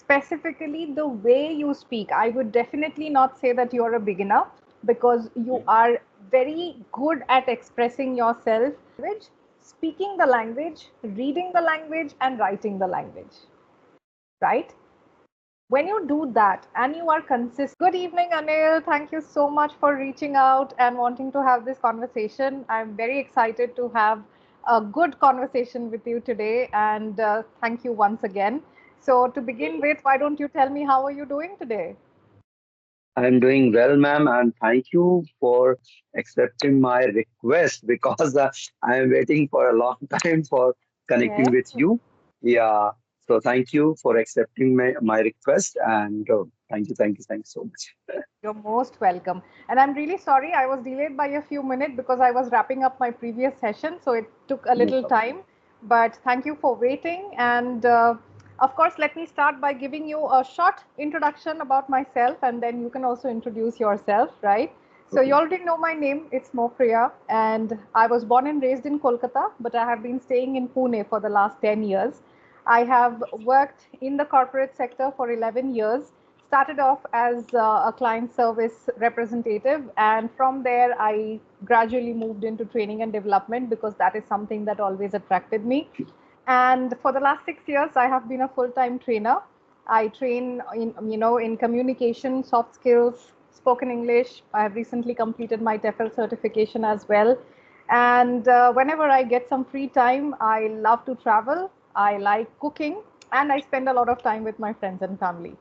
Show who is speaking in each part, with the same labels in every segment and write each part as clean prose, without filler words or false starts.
Speaker 1: specifically the way you speak. I would definitely not say that you're a beginner because you are very good at expressing yourself, speaking the language, reading the language, and writing the language, right? When you do that and you are consistent. Good evening, Anil. Thank you so much for reaching out and wanting to have this conversation. I'm very excited to have a good conversation with you today, and thank you once again. So, to begin with, why don't you tell me how are you doing today?
Speaker 2: I'm doing well, ma'am, and thank you for accepting my request because I am waiting for a long time for connecting
Speaker 1: Yes.
Speaker 2: with you. Yeah, so thank you for accepting my request, and thank you so much.
Speaker 1: You're most welcome. And I'm really sorry I was delayed by a few minutes because I was wrapping up my previous session. So it took a
Speaker 2: No
Speaker 1: little
Speaker 2: problem.
Speaker 1: time. But thank you for waiting. And of course, let me start by giving you a short introduction about myself. And then you can also introduce yourself, right? So you
Speaker 2: Okay.
Speaker 1: already know my name. It's Moupriya. And I was born and raised in Kolkata, but I have been staying in Pune for the last 10 years. I have worked in the corporate sector for 11 years. Started off as a client service representative, and from there, I gradually moved into training and development because that is something that always attracted me. And for the last 6 years, I have been a full-time trainer. I train in communication, soft skills, spoken English. I have recently completed my TEFL certification as well. And whenever I get some free time, I love to travel. I like cooking, and I spend a lot of time with my friends and family.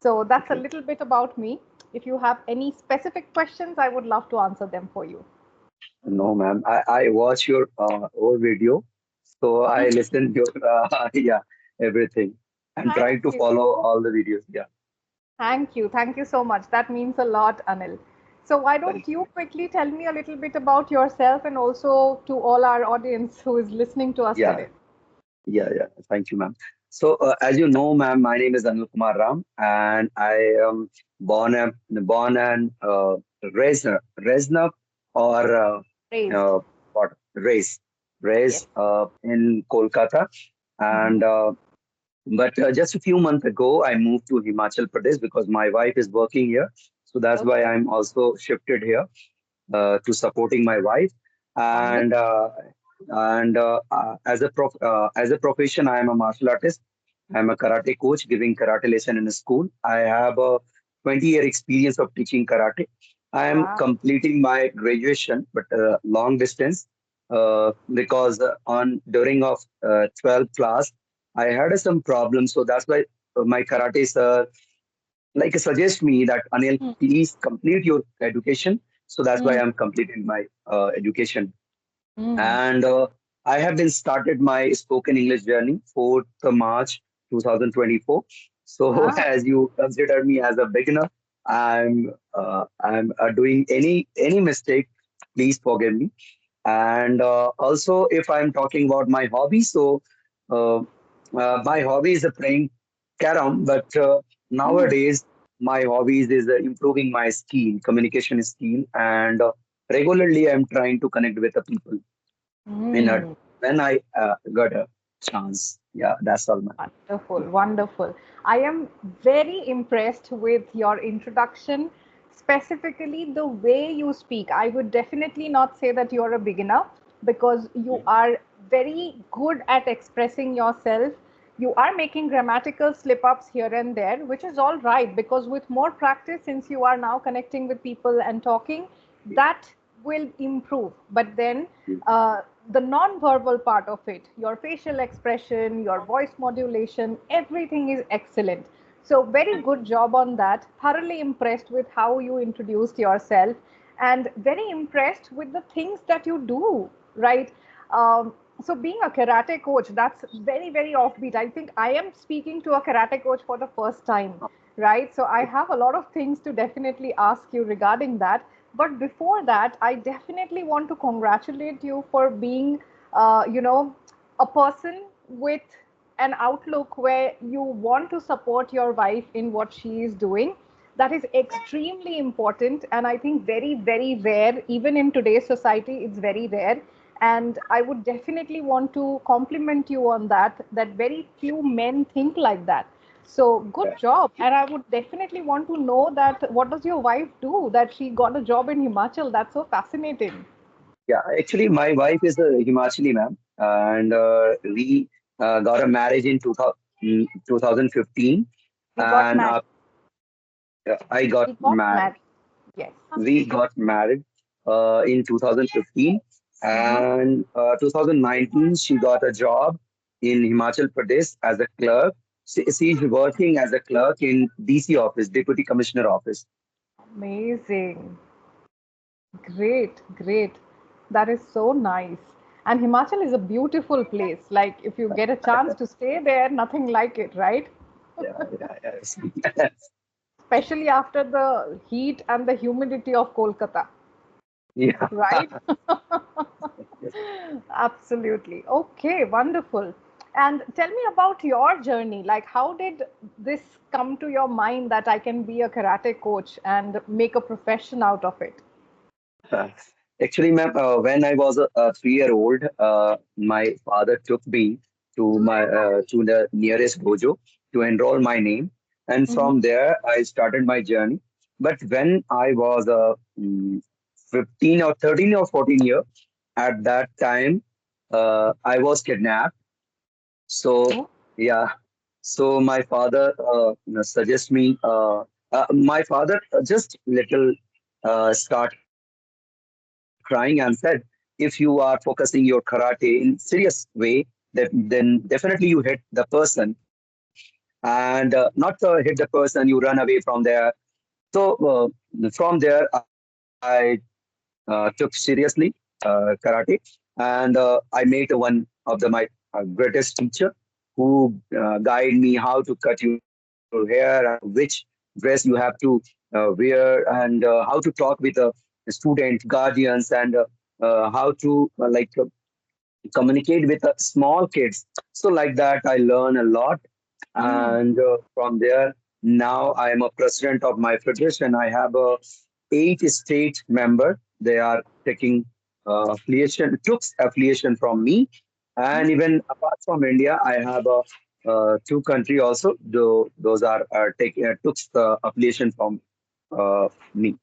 Speaker 1: So that's a
Speaker 2: Okay.
Speaker 1: little bit about me. If you have any specific questions, I would love to answer them for you.
Speaker 2: No, ma'am. I watch your whole video, so I listen to your yeah everything and
Speaker 1: Thank
Speaker 2: try to
Speaker 1: you.
Speaker 2: follow all the videos. Yeah.
Speaker 1: Thank you. Thank you so much. That means a lot, Anil. So why don't
Speaker 2: Thank
Speaker 1: you
Speaker 2: you.
Speaker 1: quickly tell me a little bit about yourself and also to all our audience who is listening to us
Speaker 2: Yeah.
Speaker 1: today?
Speaker 2: Yeah. Thank you, ma'am. So, as you know, ma'am, my name is Anil Kumar Ram, and I am born and raised up or
Speaker 1: Raised.
Speaker 2: what
Speaker 1: Yes.
Speaker 2: raised in Kolkata,
Speaker 1: Mm-hmm.
Speaker 2: and but just a few months ago, I moved to Himachal Pradesh because my wife is working here, so that's why
Speaker 1: Okay.
Speaker 2: I'm also shifted here to supporting my wife and
Speaker 1: Wonderful.
Speaker 2: uh, as a profession I am a martial artist. I'm a karate coach giving karate lesson in a school. I have a 20-year experience of teaching karate. I am
Speaker 1: Wow.
Speaker 2: completing my graduation but long distance because on during of 12th class I had some problems, so that's why my karate sir like suggest me that Anil, please complete your education. So that's why
Speaker 1: Mm.
Speaker 2: I'm completing my education.
Speaker 1: Mm.
Speaker 2: And I have been started my spoken English journey 4th March 2024. So
Speaker 1: Wow.
Speaker 2: as you consider me as a beginner, I'm doing any mistake, please forgive me. And also, if I'm talking about my hobby, so uh, my hobby is playing carom, but
Speaker 1: Mm.
Speaker 2: nowadays my hobbies is improving my skill, communication skill, and regularly I'm trying to connect with the people in a,
Speaker 1: Mm.
Speaker 2: when I got a chance. Yeah, that's all, man.
Speaker 1: Wonderful, wonderful. I am very impressed with your introduction, specifically the way you speak. I would definitely not say that you're a beginner because you are very good at expressing yourself. You are making grammatical slip ups here and there, which is all right because with more practice, since you are now connecting with people and talking,
Speaker 2: Yeah,
Speaker 1: that will improve. But then
Speaker 2: yeah,
Speaker 1: the non-verbal part of it, your facial expression, your voice modulation, everything is excellent. So very good job on that. Thoroughly impressed with how you introduced yourself and very impressed with the things that you do, right? So being a karate coach, that's very, very offbeat. I think I am speaking to a karate coach for the first time, right? So I have a lot of things to definitely ask you regarding that. But before that, I definitely want to congratulate you for being, a person with an outlook where you want to support your wife in what she is doing. That is extremely important, and I think very, very rare. Even in today's society, it's very rare. And I would definitely want to compliment you on that. That very few men think like that. So good
Speaker 2: Yeah.
Speaker 1: job. And I would definitely want to know that what does your wife do that she got a job in Himachal? That's so fascinating.
Speaker 2: Yeah, actually, my wife is a Himachali ma'am, and we got a marriage in 2015,
Speaker 1: You got
Speaker 2: and
Speaker 1: married.
Speaker 2: I got
Speaker 1: We got
Speaker 2: married.
Speaker 1: married. Yes.
Speaker 2: We got married in 2015,
Speaker 1: Mm-hmm.
Speaker 2: and 2019 she got a job in Himachal Pradesh as a clerk. She's working as a clerk in DC office, Deputy Commissioner office.
Speaker 1: Amazing. Great, great. That is so nice. And Himachal is a beautiful place. Like if you get a chance to stay there, nothing like it, right?
Speaker 2: Yeah, yeah, yes.
Speaker 1: Especially after the heat and the humidity of Kolkata,
Speaker 2: Yeah.
Speaker 1: right?
Speaker 2: Yes.
Speaker 1: Absolutely. Okay, wonderful. And tell me about your journey. Like, how did this come to your mind that I can be a karate coach and make a profession out of it?
Speaker 2: Uh, Actually, ma'am, when I was a 3 year old, my father took me to the nearest dojo to enroll my name, and
Speaker 1: Mm-hmm.
Speaker 2: from there I started my journey. But when I was 15 or 13 or 14 year, at that time, I was kidnapped. So
Speaker 1: Oh.
Speaker 2: yeah, so my father suggest me. My father just little started crying and said, "If you are focusing your karate in serious way, then definitely you hit the person, and not hit the person. You run away from there." So from there, I took seriously karate, and I met one of my greatest teacher who guide me how to cut your hair and which dress you have to wear, and how to talk with student guardians, and how to communicate with small kids. So like that, I learn a lot,
Speaker 1: Mm.
Speaker 2: and from there, now I am a president of my federation. I have a 8 state member. They are taking took affiliation from me, and even apart from India, I have a two country also. Those are taking took the affiliation from me.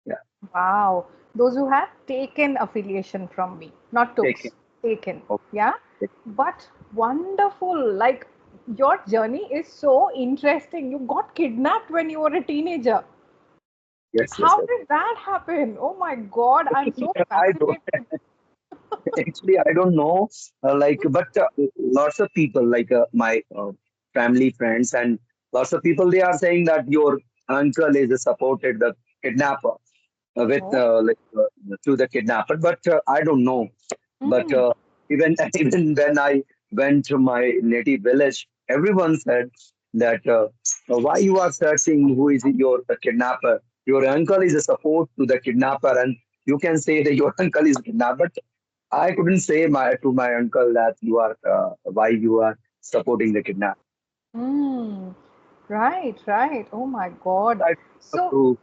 Speaker 2: Yeah,
Speaker 1: Wow. Those who have taken affiliation from me, not took,
Speaker 2: taking.
Speaker 1: taken.
Speaker 2: Okay.
Speaker 1: Yeah. But wonderful. Like your journey is so interesting. You got kidnapped when you were a teenager.
Speaker 2: Yes, yes,
Speaker 1: How
Speaker 2: yes.
Speaker 1: did that happen? Oh my God. I'm
Speaker 2: Actually,
Speaker 1: so
Speaker 2: I don't.
Speaker 1: fascinated.
Speaker 2: Actually, I don't know. But lots of people, my family, friends, and lots of people, they are saying that your uncle is supported the kidnapper with
Speaker 1: Oh.
Speaker 2: to the kidnapper. But I don't know. But
Speaker 1: Mm.
Speaker 2: even even when I went to my native village, everyone said that why you are searching who is your kidnapper? Your uncle is a support to the kidnapper, and you can say that your uncle is kidnapped. But I couldn't say my uncle that you are why you are supporting the kidnap.
Speaker 1: Mm. Right, right. Oh my God.
Speaker 2: I don't
Speaker 1: So
Speaker 2: know.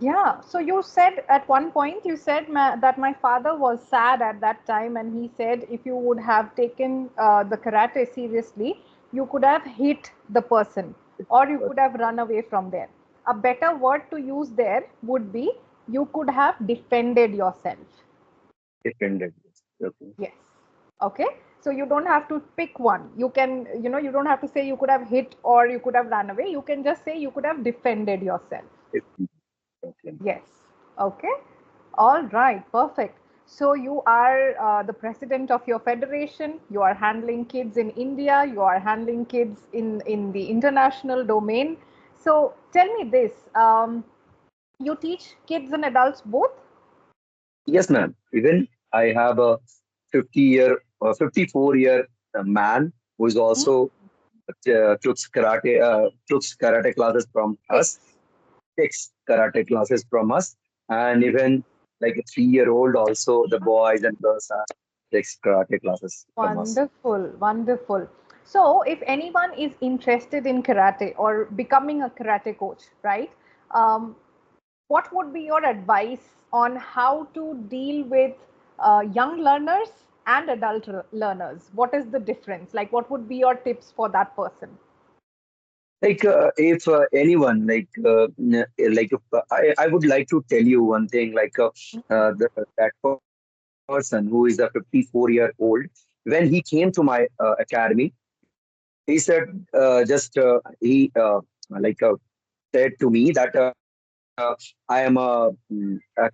Speaker 1: yeah, so you said at one point, you said that my father was sad at that time, and he said if you would have taken the karate seriously, you could have hit the person or you could have run away from there. A better word to use there would be you could have defended yourself.
Speaker 2: Dependent. Okay.
Speaker 1: Yes. Okay. So you don't have to pick one. You can, you don't have to say you could have hit or you could have run away. You can just say you could have defended yourself.
Speaker 2: Dependent. Okay.
Speaker 1: Yes. Okay. All right. Perfect. So you are the president of your federation. You are handling kids in India. You are handling kids in the international domain. So tell me this: you teach kids and adults both?
Speaker 2: Yes, ma'am. Even I have a 54-year man who is
Speaker 1: Hmm?
Speaker 2: also took karate classes from us,
Speaker 1: Six.
Speaker 2: takes karate classes from us, and even like a 3 year old also, the boys and girls are takes karate classes from us.
Speaker 1: Wonderful, wonderful. So, if anyone is interested in karate or becoming a karate coach, right? Um, what would be your advice on how to deal with young learners and adult learners? What is the difference? Like, what would be your tips for that person?
Speaker 2: if anyone like if, I would like to tell you one thing that person who is a 54-year-old, when he came to my academy, he said he like said to me that I am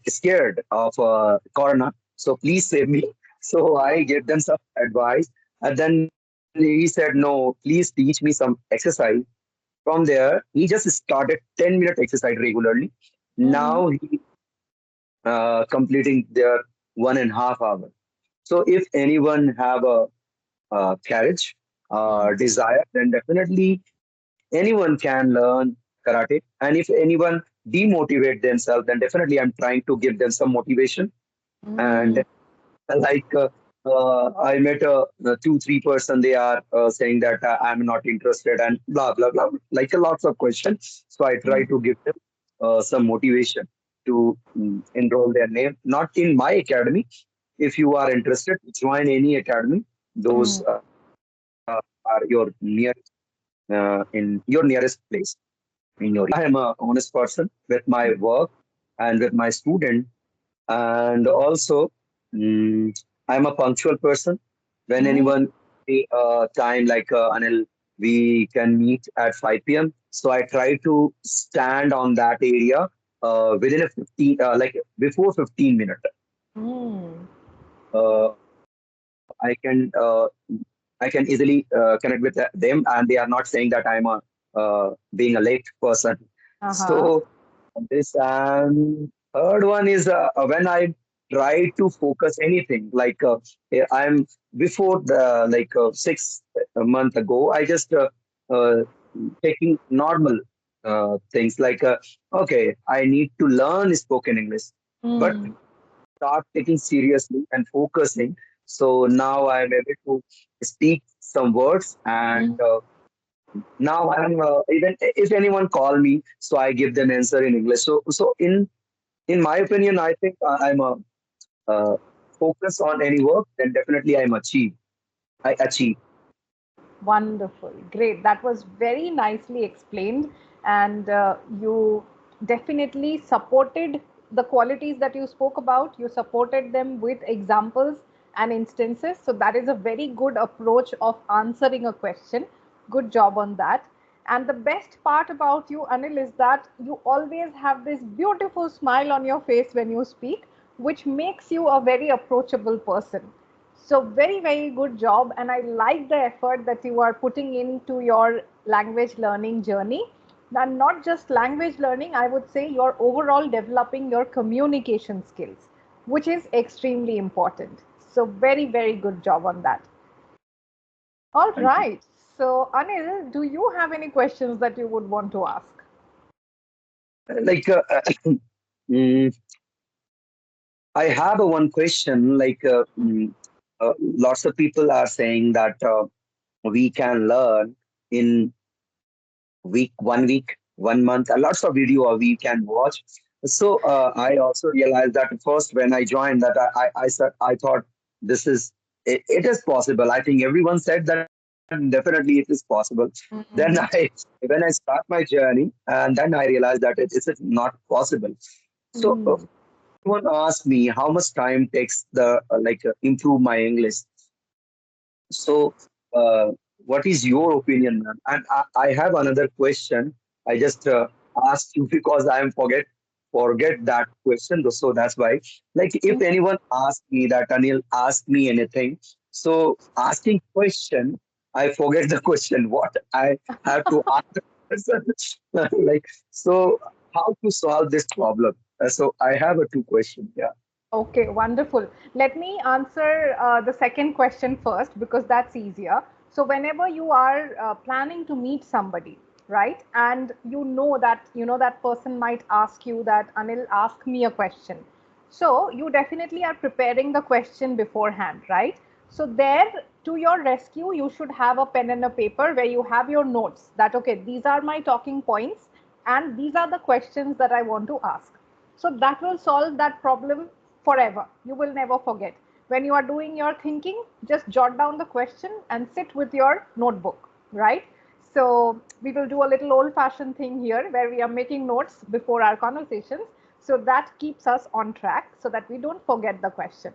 Speaker 2: scared of corona, so please save me. So I gave them some advice, and then he said, no, please teach me some exercise. From there, he just started 10-minute exercise regularly.
Speaker 1: Mm-hmm.
Speaker 2: Now he completing their 1.5 hour. So if anyone have a courage, desire, then definitely anyone can learn karate. And if anyone demotivate themselves, then definitely I'm trying to give them some motivation. And
Speaker 1: Mm-hmm.
Speaker 2: like I met two, three person. They are saying that I'm not interested and blah blah blah, like a lots of questions. So I try to give them some motivation to enroll their name, not in my academy. If you are interested, join any academy. Those are your nearest in your nearest place in your. I am a honest person with my work and with my student, and also mm, I'm a punctual person. When
Speaker 1: Mm-hmm.
Speaker 2: anyone time like Anil, we can meet at 5 p.m. So I try to stand on that area within a 15 before 15 minutes.
Speaker 1: Mm-hmm.
Speaker 2: I can easily connect with them, and they are not saying that I'm a being a late person.
Speaker 1: Uh-huh.
Speaker 2: So this and third one is when I try to focus anything I'm before the 6 month ago. I just uh, taking normal things okay, I need to learn spoken English, but
Speaker 1: Mm-hmm.
Speaker 2: start taking seriously and focusing. So now I'm able to speak some words, and now I'm even if anyone call me, so I give them answer in English. So in my opinion, I think I'm a uh, focus on any work, then definitely I achieve.
Speaker 1: Wonderful. Great. That was very nicely explained. And you definitely supported the qualities that you spoke about. You supported them with examples and instances. So, that is a very good approach of answering a question. Good job on that. And the best part about you, Anil, is that you always have this beautiful smile on your face when you speak, which makes you a very approachable person. So very, very good job. And I like the effort that you are putting into your language learning journey. And not just language learning, I would say you're overall developing your communication skills, which is extremely important. So very, very good job on that. All
Speaker 2: Thank you.
Speaker 1: right. So Anil, do you have any questions that you would want to ask?
Speaker 2: Like mm, I have a one question. Lots of people are saying that we can learn in week, 1 month, and lots of video we can watch. So I also realized that first when I joined that I said I thought this is it is possible. I think everyone said that definitely it is possible. Then I
Speaker 1: Mm-hmm.
Speaker 2: when I start my journey, and then I realized that it is not possible. So
Speaker 1: Mm.
Speaker 2: someone asked me how much time takes the improve my English. So, what is your opinion, man? And I have another question. I just asked you because I am forget that question. So that's why. Like, if anyone asks me that Anil asked me anything, so asking question, I forget the question. What I have to ask the person. like so, how to solve this problem? So I have a two question. Yeah.
Speaker 1: Okay, wonderful. Let me answer the second question first because that's easier. So, whenever you are planning to meet somebody, right, and you know that person might ask you that Anil, ask me a question. So, you definitely are preparing the question beforehand, right? So, there to your rescue, you should have a pen and a paper where you have your notes that okay, these are my talking points and these are the questions that I want to ask. So that will solve that problem forever. You will never forget. When you are doing your thinking, just jot down the question and sit with your notebook, right? So we will do a little old-fashioned thing here where we are making notes before our conversations. So that keeps us on track so that we don't forget the question.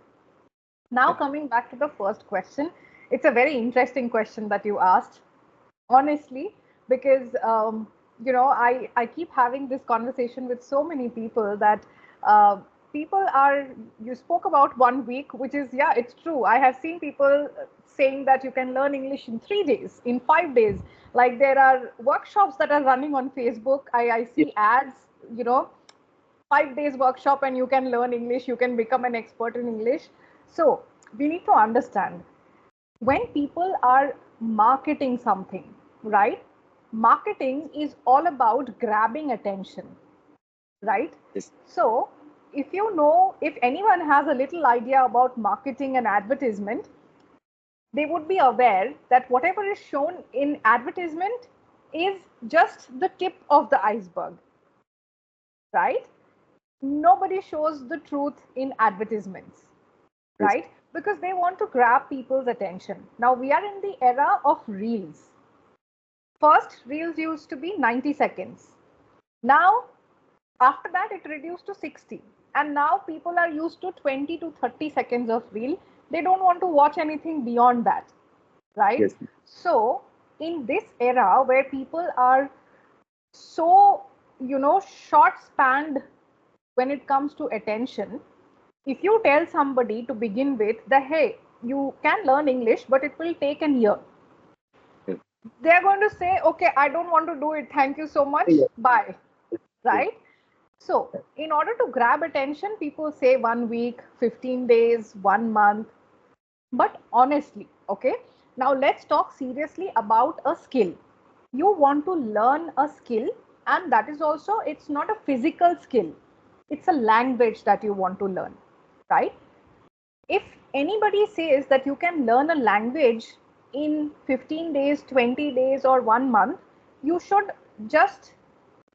Speaker 1: Now, coming back to the first question, it's a very interesting question that you asked, honestly, because I keep having this conversation with so many people that uh, people are, you spoke about 1 week, which is, yeah, it's true. I have seen people saying that you can learn English in 3 days, in 5 days. Like there are workshops that are running on Facebook. I
Speaker 2: Yes.
Speaker 1: see ads, you know, 5 days workshop and you can learn English, you can become an expert in English. So we need to understand when people are marketing something, right? Marketing is all about grabbing attention, right?
Speaker 2: Yes.
Speaker 1: So if anyone has a little idea about marketing and advertisement, they would be aware that whatever is shown in advertisement is just the tip of the iceberg, right? Nobody shows the truth in advertisements,
Speaker 2: Yes.
Speaker 1: right? Because they want to grab people's attention. Now we are in the era of reels. First, reels used to be 90 seconds. Now, after that, it reduced to 60. And now people are used to 20 to 30 seconds of reel. They don't want to watch anything beyond that, right?
Speaker 2: Yes.
Speaker 1: So, in this era where people are so, short spanned when it comes to attention, if you tell somebody to begin with that, hey, you can learn English, but it will take an year,
Speaker 2: Yes.
Speaker 1: they're going to say, okay, I don't want to do it. Thank you so much.
Speaker 2: Yes.
Speaker 1: Bye.
Speaker 2: Yes.
Speaker 1: Right? So, in order to grab attention, people say 1 week, 15 days, 1 month. But honestly, okay, now let's talk seriously about a skill. You want to learn a skill, and that is also, it's not a physical skill, it's a language that you want to learn, right? If anybody says that you can learn a language in 15 days, 20 days, or 1 month, you should just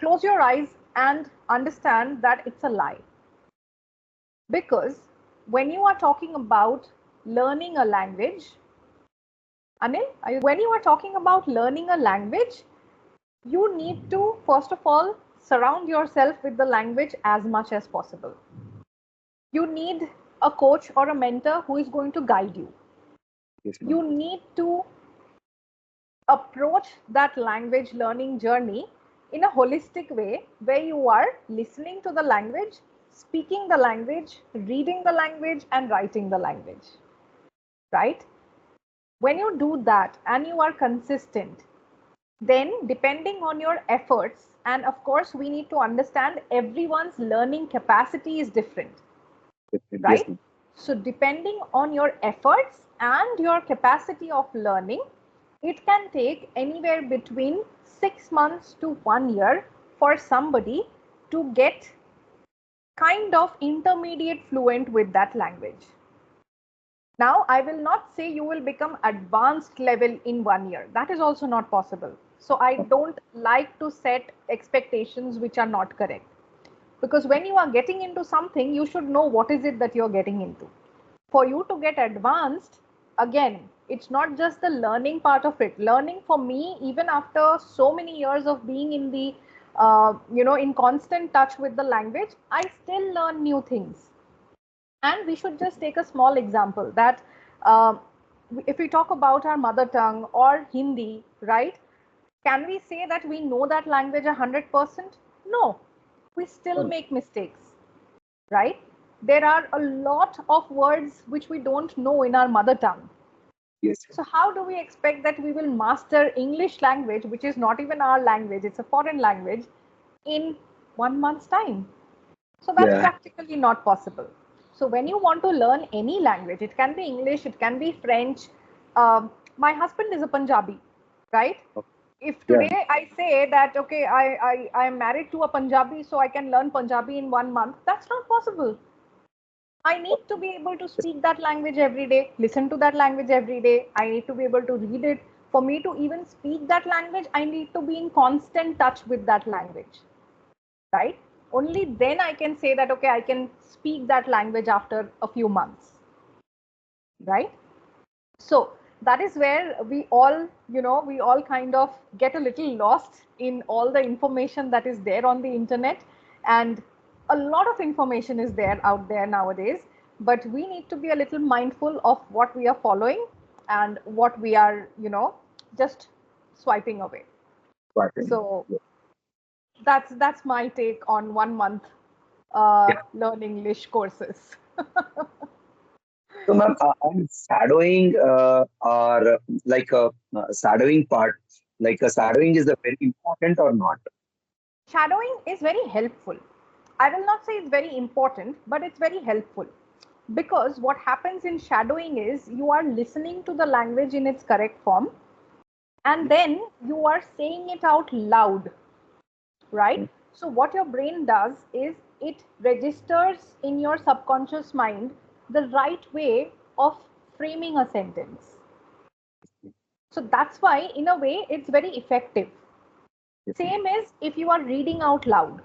Speaker 1: close your eyes and understand that it's a lie. Because when you are talking about learning a language, Anil, when you are talking about learning a language, you need to, first of all, surround yourself with the language as much as possible. You need a coach or a mentor who is going to guide you.
Speaker 2: Yes, ma'am.
Speaker 1: You need to approach that language learning journey in a holistic way where you are listening to the language, speaking the language, reading the language, and writing the language, right? When you do that and you are consistent, then depending on your efforts, and of course, we need to understand everyone's learning capacity is different,
Speaker 2: Yes,
Speaker 1: right?
Speaker 2: ma'am.
Speaker 1: So, depending on your efforts and your capacity of learning, it can take anywhere between 6 months to 1 year for somebody to get kind of intermediate fluent with that language. Now, I will not say you will become advanced level in 1 year. That is also not possible. So, I don't like to set expectations which are not correct. Because when you are getting into something, you should know what is it that you're getting into. For you to get advanced, again, it's not just the learning part of it. Learning for me, even after so many years of being in the, in constant touch with the language, I still learn new things. And we should just take a small example that uh, if we talk about our mother tongue or Hindi, right? Can we say that we know that language 100%? No, we still
Speaker 2: Oh,
Speaker 1: make mistakes, right? There are a lot of words which we don't know in our mother tongue.
Speaker 2: yes.
Speaker 1: So how do we expect that we will master English language, which is not even our language, it's a foreign language, in 1 month's time? So that's
Speaker 2: Yeah.
Speaker 1: practically not possible. So when you want to learn any language, it can be English, it can be French. My husband is a Punjabi, right? If
Speaker 2: Yeah.
Speaker 1: today I say that, okay, I am married to a Punjabi, so I can learn Punjabi in 1 month, that's not possible. I need to be able to speak that language every day, listen to that language every day. I need to be able to read it. For me to even speak that language, I need to be in constant touch with that language, right? Only then I can say that, okay, I can speak that language after a few months, right? So that is where we all, we all kind of get a little lost in all the information that is there on the internet. And a lot of information is there out there nowadays, but we need to be a little mindful of what we are following and what we are, just swiping away.
Speaker 2: Starting.
Speaker 1: So
Speaker 2: Yeah.
Speaker 1: that's my take on 1 month learn English courses.
Speaker 2: So, ma'am, and shadowing or like a shadowing part, like a shadowing is a very important or not?
Speaker 1: Shadowing is very helpful. I will not say it's very important, but it's very helpful. Because what happens in shadowing is you are listening to the language in its correct form, and then you are saying it out loud, right? So, what your brain does is it registers in your subconscious mind the right way of framing a sentence. So, that's why, in a way, it's very effective.
Speaker 2: Yes, ma'am.
Speaker 1: Same as if you are reading out loud.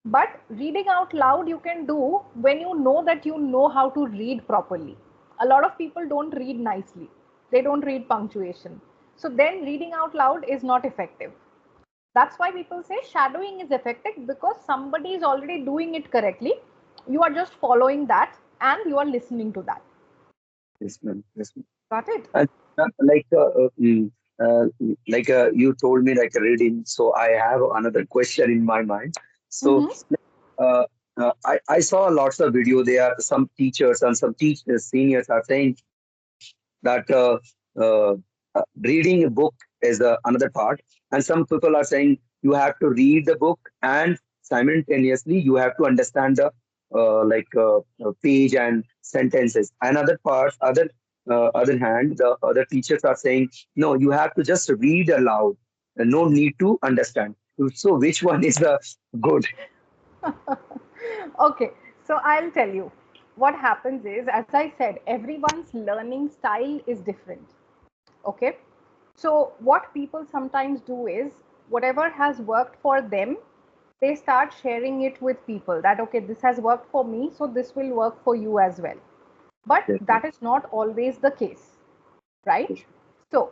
Speaker 1: But reading out loud you can do when you know that you know how to read properly. A lot of people don't read nicely. They don't read punctuation. So then reading out loud is not effective. That's why people say shadowing is effective, because somebody is already doing it correctly. You are just following that and you are listening to that.
Speaker 2: Yes, ma'am. Yes, ma'am.
Speaker 1: Got it?
Speaker 2: And uh, like you told me like reading, so I have another question in my mind. So
Speaker 1: Mm-hmm.
Speaker 2: uh, I saw lots of video. There are some teachers and some teachers, seniors are saying that uh, reading a book is another part, and some people are saying you have to read the book and simultaneously you have to understand the page and sentences. Another part, other hand, the other teachers are saying no, you have to just read aloud, and no need to understand. So which one is the good?
Speaker 1: Okay, so I'll tell you. What happens is, as I said, everyone's learning style is different. Okay, so what people sometimes do is whatever has worked for them, they start sharing it with people that, okay, this has worked for me, so this will work for you as well. But
Speaker 2: Yes, ma'am.
Speaker 1: that is not always the case, right?
Speaker 2: Yes,
Speaker 1: So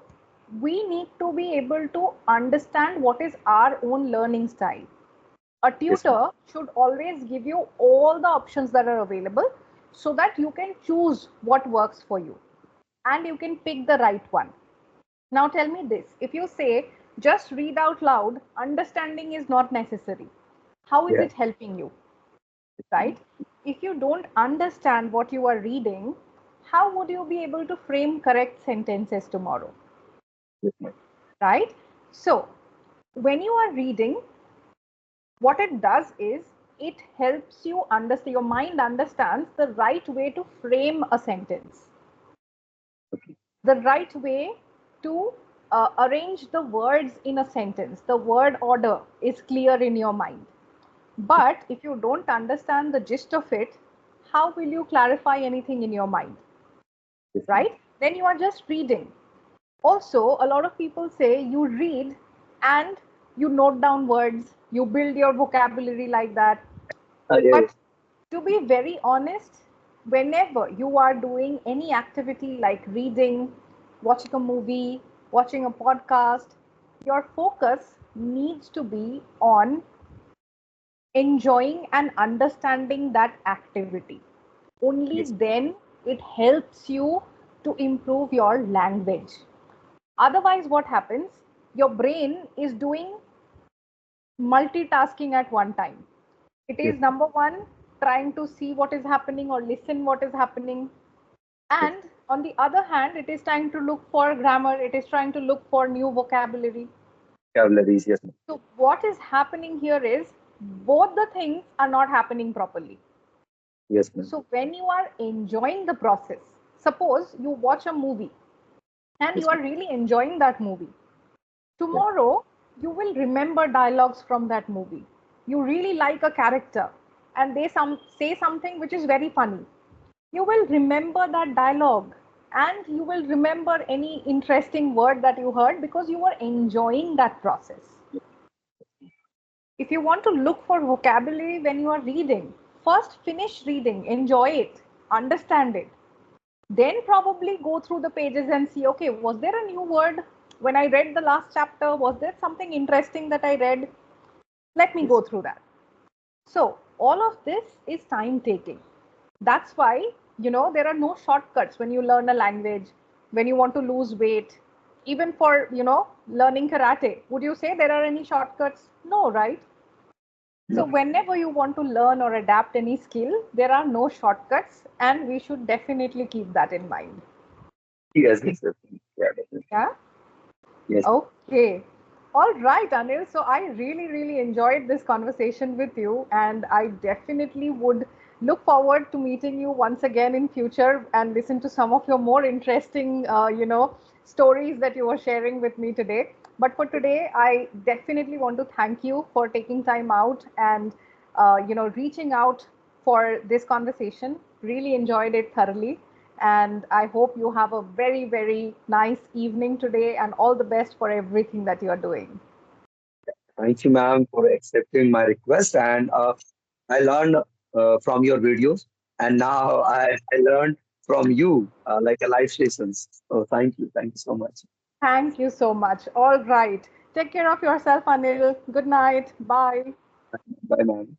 Speaker 1: we need to be able to understand what is our own learning style. A
Speaker 2: yes, ma'am.
Speaker 1: tutor should always give you all the options that are available so that you can choose what works for you and you can pick the right one. Now tell me this, if you say just read out loud, understanding is not necessary. How is
Speaker 2: Yeah.
Speaker 1: it helping you, right? If you don't understand what you are reading, how would you be able to frame correct sentences tomorrow,
Speaker 2: Yes, ma'am.
Speaker 1: right? So when you are reading, what it does is it helps you understand, your mind understands the right way to frame a sentence, the right way to arrange the words in a sentence. The word order is clear in your mind. But if you don't understand the gist of it, how will you clarify anything in your mind,
Speaker 2: Yes, ma'am.
Speaker 1: right? Then you are just reading. Also, a lot of people say you read and you note down words, you build your vocabulary like that.
Speaker 2: Yeah.
Speaker 1: But to be very honest, whenever you are doing any activity like reading, watching a movie, watching a podcast, your focus needs to be on enjoying and understanding that activity. Only
Speaker 2: Yes.
Speaker 1: then it helps you to improve your language. Otherwise, what happens? Your brain is doing multitasking at one time. It
Speaker 2: Yes.
Speaker 1: is number one, trying to see what is happening or listen what is happening.
Speaker 2: Yes.
Speaker 1: And on the other hand, it is trying to look for grammar, it is trying to look for new vocabulary.
Speaker 2: Vocabularies. Yes, ma'am.
Speaker 1: So, what is happening here is both the things are not happening properly.
Speaker 2: Yes, ma'am.
Speaker 1: So, when you are enjoying the process, suppose you watch a movie and you
Speaker 2: Yes,
Speaker 1: are
Speaker 2: ma'am.
Speaker 1: really enjoying that movie.
Speaker 2: Yeah.
Speaker 1: Tomorrow, you will remember dialogues from that movie. You really like a character and they say something which is very funny. You will remember that dialogue and you will remember any interesting word that you heard because you were enjoying that process. If you want to look for vocabulary when you are reading, first finish reading, enjoy it, understand it. Then probably go through the pages and see, okay, was there a new word when I read the last chapter? Was there something interesting that I read? Let me go
Speaker 2: Yes.
Speaker 1: through that. So all of this is time taking. That's why, there are no shortcuts when you learn a language, when you want to lose weight, even for, learning karate. Would you say there are any shortcuts? No, right? So
Speaker 2: No.
Speaker 1: whenever you want to learn or adapt any skill, there are no shortcuts, and we should definitely keep that in mind.
Speaker 2: Yes, yes, yes. Yeah, definitely.
Speaker 1: Yeah.
Speaker 2: Yes.
Speaker 1: Okay. All right, Anil. So I really, really enjoyed this conversation with you, and I definitely would look forward to meeting you once again in future and listen to some of your more interesting, stories that you were sharing with me today. But for today, I definitely want to thank you for taking time out and, reaching out for this conversation. Really enjoyed it thoroughly. And I hope you have a very, very nice evening today and all the best for everything that you are doing.
Speaker 2: Thank you, ma'am, for accepting my request. And I learned from your videos, and now I learned from you like a life lessons. So thank you so much.
Speaker 1: Thank you so much. All right. Take care of yourself, Anil. Good night. Bye.
Speaker 2: Bye, ma'am.